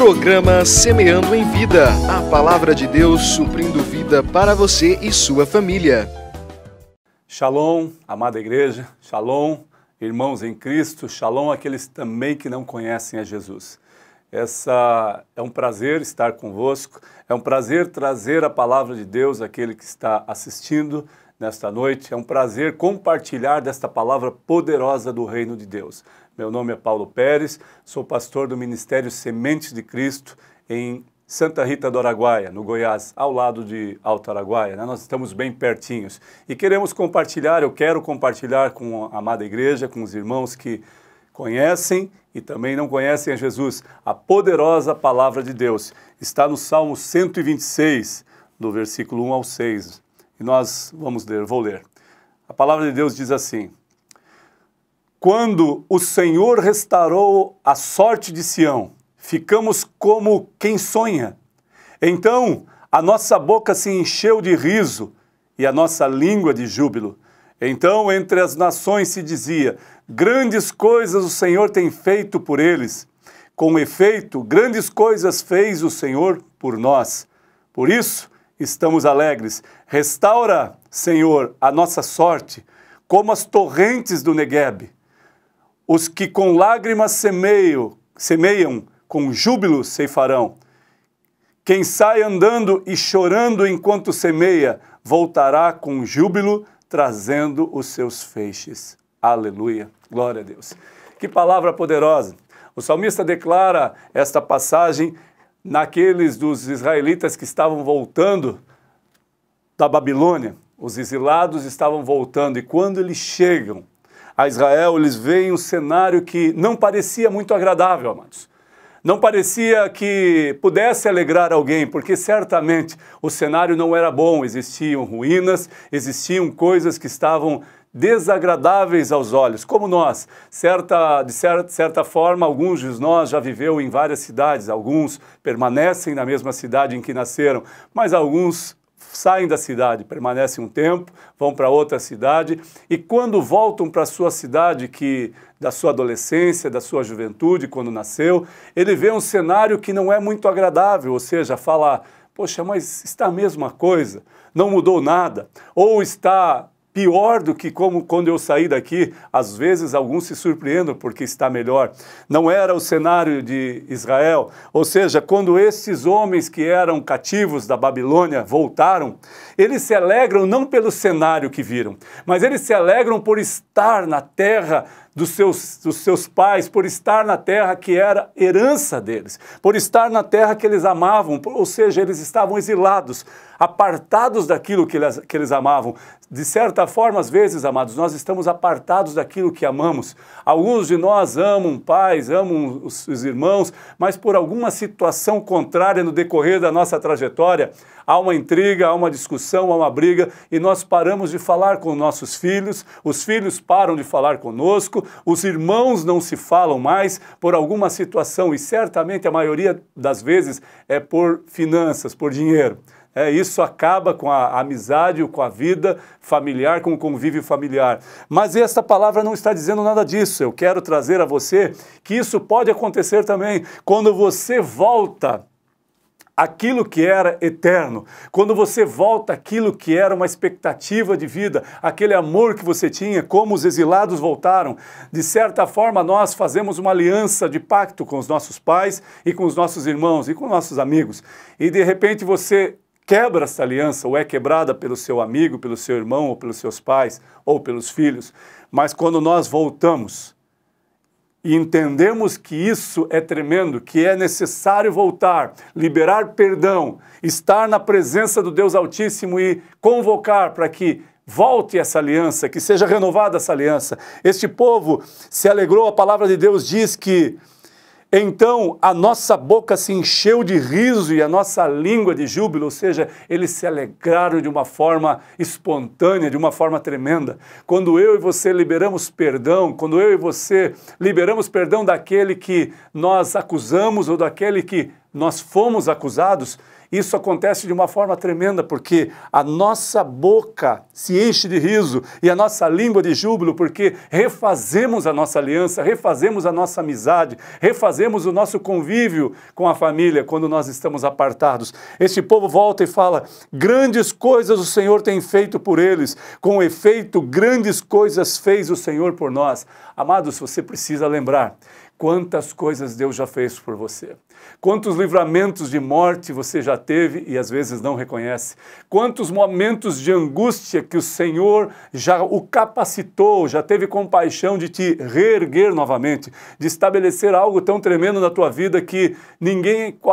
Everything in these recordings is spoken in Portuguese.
Programa Semeando em Vida, a palavra de Deus suprindo vida para você e sua família. Shalom, amada igreja, shalom, irmãos em Cristo, shalom aqueles também que não conhecem a Jesus. É um prazer estar convosco, é um prazer trazer a palavra de Deus àquele que está assistindo nesta noite, é um prazer compartilhar desta palavra poderosa do Reino de Deus. Meu nome é Paulo Pérez, sou pastor do Ministério Sementes de Cristo em Santa Rita do Araguaia, no Goiás, ao lado de Alto Araguaia, né? Nós estamos bem pertinhos e queremos compartilhar, eu quero compartilhar com a amada igreja, com os irmãos que conhecem e também não conhecem a Jesus, a poderosa palavra de Deus. Está no Salmo 126, do versículo 1 ao 6, e nós vou ler. A palavra de Deus diz assim: quando o Senhor restaurou a sorte de Sião, ficamos como quem sonha. Então a nossa boca se encheu de riso e a nossa língua de júbilo. Então entre as nações se dizia: grandes coisas o Senhor tem feito por eles. Com efeito, grandes coisas fez o Senhor por nós. Por isso estamos alegres. Restaura, Senhor, a nossa sorte, como as torrentes do Neguebe. Os que com lágrimas semeiam, com júbilo ceifarão. Quem sai andando e chorando enquanto semeia, voltará com júbilo, trazendo os seus feixes. Aleluia, glória a Deus. Que palavra poderosa. O salmista declara esta passagem naqueles dos israelitas que estavam voltando da Babilônia. Os exilados estavam voltando e quando eles chegam a Israel, eles veem um cenário que não parecia muito agradável, amados. Não parecia que pudesse alegrar alguém, porque certamente o cenário não era bom, existiam ruínas, existiam coisas que estavam desagradáveis aos olhos, como nós. De certa forma, alguns de nós já viveu em várias cidades, alguns permanecem na mesma cidade em que nasceram, mas alguns saem da cidade, permanecem um tempo, vão para outra cidade e quando voltam para a sua cidade, da sua adolescência, da sua juventude, quando nasceu, ele vê um cenário que não é muito agradável, ou seja, fala: poxa, mas está a mesma coisa, não mudou nada, ou está pior do que quando eu saí daqui. Às vezes alguns se surpreendem porque está melhor. Não era o cenário de Israel. Ou seja, quando esses homens que eram cativos da Babilônia voltaram, eles se alegram não pelo cenário que viram, mas eles se alegram por estar na terra dos seus pais, por estar na terra que era herança deles, por estar na terra que eles amavam, ou seja, eles estavam exilados, apartados daquilo que eles amavam. De certa forma, às vezes, amados, nós estamos apartados daquilo que amamos. Alguns de nós amam pais, amam os irmãos, mas por alguma situação contrária no decorrer da nossa trajetória, há uma intriga, há uma discussão, há uma briga, e nós paramos de falar com nossos filhos, os filhos param de falar conosco, os irmãos não se falam mais por alguma situação, e certamente a maioria das vezes é por finanças, por dinheiro. Isso acaba com a amizade, com a vida familiar, com o convívio familiar. Mas esta palavra não está dizendo nada disso. Eu quero trazer a você que isso pode acontecer também quando você volta aquilo que era eterno, quando você volta aquilo que era uma expectativa de vida, aquele amor que você tinha, como os exilados voltaram. De certa forma, nós fazemos uma aliança de pacto com os nossos pais e com os nossos irmãos e com nossos amigos. E de repente você quebra essa aliança, ou é quebrada pelo seu amigo, pelo seu irmão, ou pelos seus pais, ou pelos filhos. Mas quando nós voltamos e entendemos que isso é tremendo, que é necessário voltar, liberar perdão, estar na presença do Deus Altíssimo e convocar para que volte essa aliança, que seja renovada essa aliança. Este povo se alegrou, a palavra de Deus diz que então a nossa boca se encheu de riso e a nossa língua de júbilo, ou seja, eles se alegraram de uma forma espontânea, de uma forma tremenda. Quando eu e você liberamos perdão, quando eu e você liberamos perdão daquele que nós acusamos ou daquele que nós fomos acusados, isso acontece de uma forma tremenda, porque a nossa boca se enche de riso e a nossa língua de júbilo, porque refazemos a nossa aliança, refazemos a nossa amizade, refazemos o nosso convívio com a família quando nós estamos apartados. Este povo volta e fala: grandes coisas o Senhor tem feito por eles, com efeito, grandes coisas fez o Senhor por nós. Amados, você precisa lembrar quantas coisas Deus já fez por você. Quantos livramentos de morte você já teve e às vezes não reconhece. Quantos momentos de angústia que o Senhor já o capacitou, já teve compaixão de te reerguer novamente, de estabelecer algo tão tremendo na tua vida que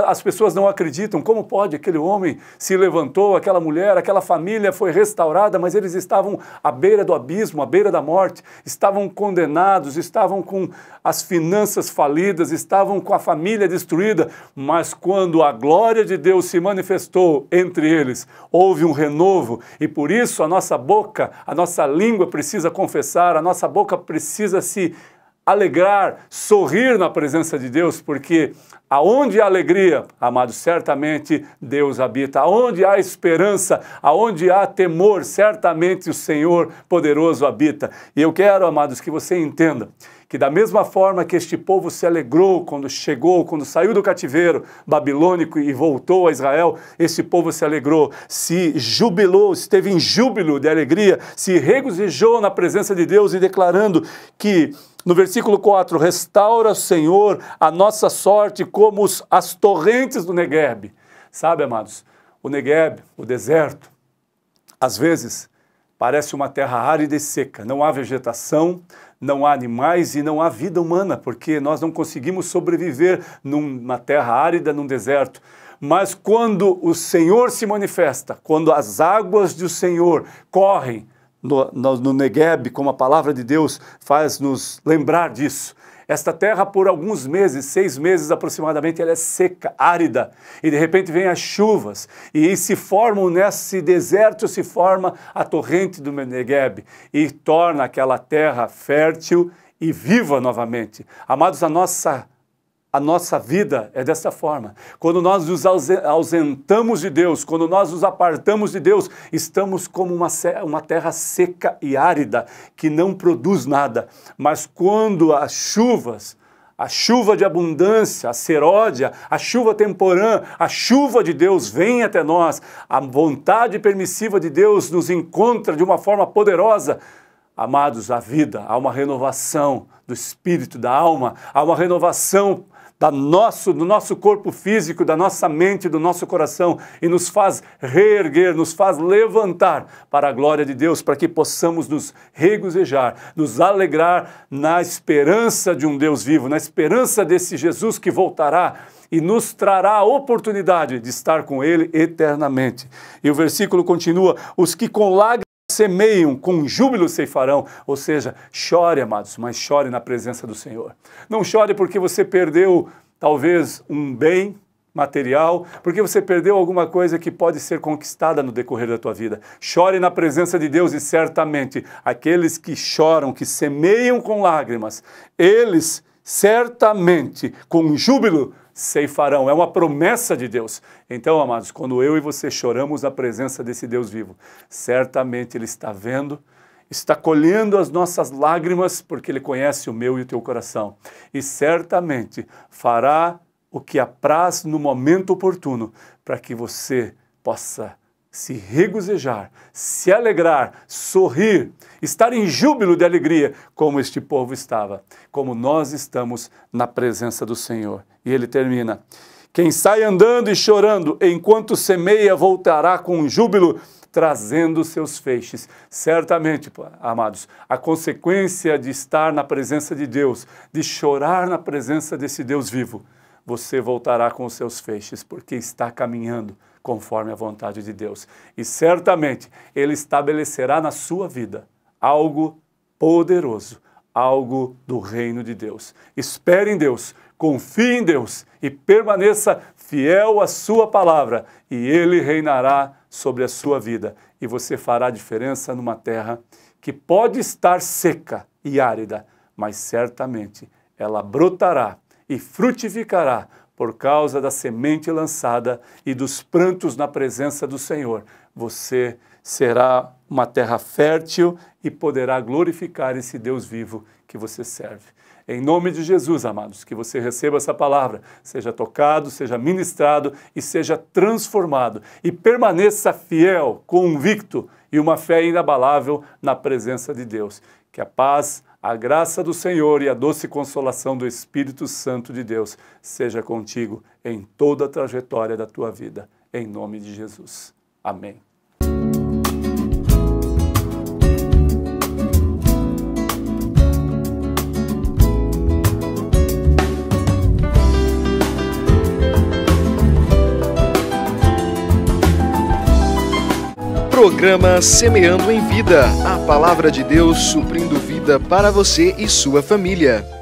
as pessoas não acreditam. Como pode? Aquele homem se levantou, aquela mulher, aquela família foi restaurada, mas eles estavam à beira do abismo, à beira da morte, estavam condenados, estavam com as finanças falidas, estavam com a família destruída, mas quando a glória de Deus se manifestou entre eles, houve um renovo, e por isso a nossa boca, a nossa língua precisa confessar, a nossa boca precisa se alegrar, sorrir na presença de Deus, porque aonde há alegria, amados, certamente Deus habita. Aonde há esperança, aonde há temor, certamente o Senhor poderoso habita. E eu quero, amados, que você entenda que da mesma forma que este povo se alegrou quando chegou, quando saiu do cativeiro babilônico e voltou a Israel, este povo se alegrou, se jubilou, esteve em júbilo de alegria, se regozijou na presença de Deus e declarando que, no versículo 4, restaura, Senhor, a nossa sorte como as torrentes do Negueb. Sabe, amados, o Negueb, o deserto, às vezes parece uma terra árida e seca, não há vegetação, não há animais e não há vida humana, porque nós não conseguimos sobreviver numa terra árida, num deserto. Mas quando o Senhor se manifesta, quando as águas do Senhor correm no Negueb, como a palavra de Deus faz nos lembrar disso, esta terra por alguns meses, 6 meses aproximadamente, ela é seca, árida, e de repente vem as chuvas, e se formam nesse deserto, se forma a torrente do Negueb, e torna aquela terra fértil e viva novamente. Amados, a nossa vida é dessa forma. Quando nós nos ausentamos de Deus, quando nós nos apartamos de Deus, estamos como uma terra seca e árida, que não produz nada. Mas quando as chuvas, a chuva de abundância, a seródia, a chuva temporã, a chuva de Deus vem até nós, a vontade permissiva de Deus nos encontra de uma forma poderosa, amados, a vida, há uma renovação do espírito, da alma, há uma renovação do nosso corpo físico, da nossa mente, do nosso coração, e nos faz reerguer, nos faz levantar para a glória de Deus, para que possamos nos regozijar, nos alegrar na esperança de um Deus vivo, na esperança desse Jesus que voltará e nos trará a oportunidade de estar com Ele eternamente. E o versículo continua: os que com lágrimas semeiam, com júbilo ceifarão. Ou seja, chore, amados, mas chore na presença do Senhor. Não chore porque você perdeu talvez um bem material, porque você perdeu alguma coisa que pode ser conquistada no decorrer da tua vida. Chore na presença de Deus e certamente aqueles que choram, que semeiam com lágrimas, eles certamente com júbilo ceifarão. É uma promessa de Deus. Então, amados, quando eu e você choramos na presença desse Deus vivo, certamente Ele está vendo, está colhendo as nossas lágrimas, porque Ele conhece o meu e o teu coração. E certamente fará o que apraz no momento oportuno, para que você possa se regozijar, se alegrar, sorrir, estar em júbilo de alegria, como este povo estava, como nós estamos na presença do Senhor. E ele termina: quem sai andando e chorando, enquanto semeia, voltará com júbilo, trazendo seus feixes. Certamente, amados, a consequência de estar na presença de Deus, de chorar na presença desse Deus vivo, você voltará com os seus feixes, porque está caminhando conforme a vontade de Deus. E certamente Ele estabelecerá na sua vida algo poderoso, algo do reino de Deus. Espere em Deus, confie em Deus e permaneça fiel à sua palavra, e Ele reinará sobre a sua vida. E você fará diferença numa terra que pode estar seca e árida, mas certamente ela brotará e frutificará por causa da semente lançada e dos prantos na presença do Senhor, você será uma terra fértil e poderá glorificar esse Deus vivo que você serve. Em nome de Jesus, amados, que você receba essa palavra, seja tocado, seja ministrado e seja transformado. E permaneça fiel, convicto e uma fé inabalável na presença de Deus. Que a paz, a graça do Senhor e a doce consolação do Espírito Santo de Deus seja contigo em toda a trajetória da tua vida. Em nome de Jesus. Amém. Programa Semeando em Vida, a palavra de Deus suprindo vida para você e sua família.